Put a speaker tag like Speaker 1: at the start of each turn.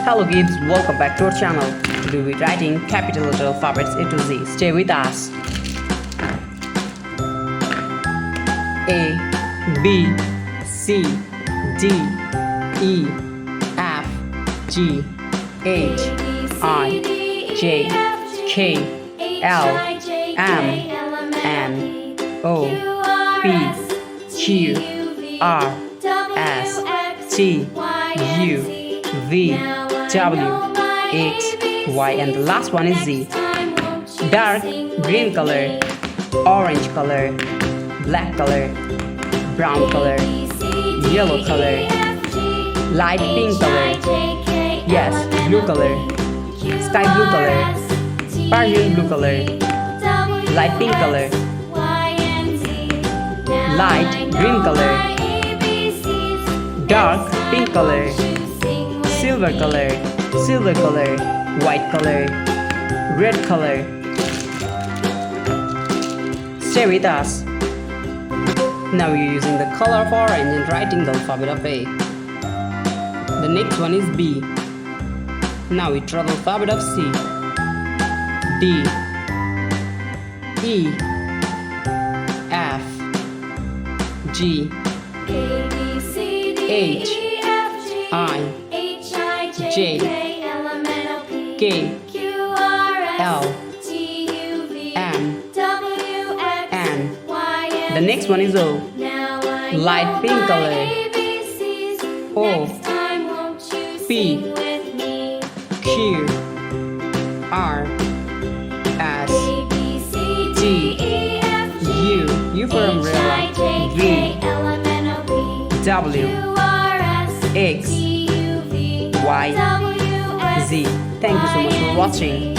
Speaker 1: Hello kids, welcome back to our channel. Today we're writing capital letter alphabets A to Z. Stay with us. A, B, C, D, E, F, G, H, I, J, K, L, M, N, O, P, Q, R, S, T, U, V, W, X, Y, and the last one is Z. Dark green color, orange color, black color, brown color, yellow color, light pink color, yes, blue color, sky blue color, Persian blue color, light pink color, light green color, dark pink color, silver color, white color, red color. Stay with us. Now you're using the color of orange and writing the alphabet of A. The next one is B. Now we draw the alphabet of C. D, E, F, G, H, I, J, K, L, M, N. The next one is O. Light pink color. O, P, Q, R, S, T, U for umbrella, V, W, X, Y, Z. Thank you so much for watching.